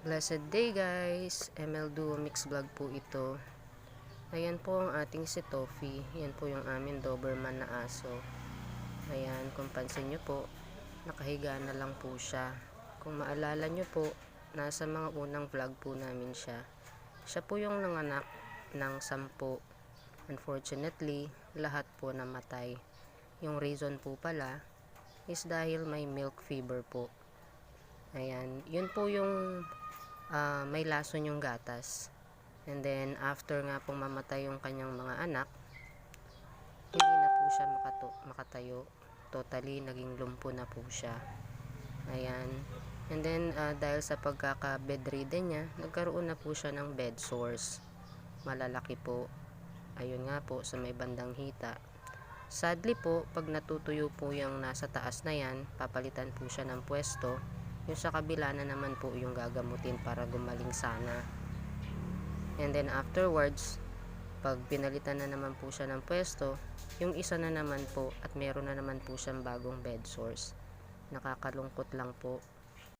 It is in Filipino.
Blessed day guys! ML Duo Mix Vlog po ito. Ayan po ang ating si Toffee. Yan po yung amin Doberman na aso. Ayan, kung pansin nyo po, nakahiga na lang po siya. Kung maalala nyo po, nasa mga unang vlog po namin siya. Siya po yung nanganak ng 10. Unfortunately, lahat po namatay. Yung reason po pala is dahil may milk fever po. Ayan, yun po yung may lason yung gatas. And then, after nga pong mamatay yung kanyang mga anak, hindi na po siya makatayo. Totally, naging lumpo na po siya. Ayan. And then, dahil sa pagkaka-bedridden niya, nagkaroon na po siya ng bed sores. Malalaki po. Ayun nga po, sa may bandang hita. Sadly po, pag natutuyo po yung nasa taas na yan, papalitan po siya ng pwesto. Yung sa kabila na naman po yung gagamutin para gumaling sana. And then afterwards, pag pinalitan na naman po siya ng pwesto, yung isa na naman po at meron na naman po siyang bagong bed sores. Nakakalungkot lang po.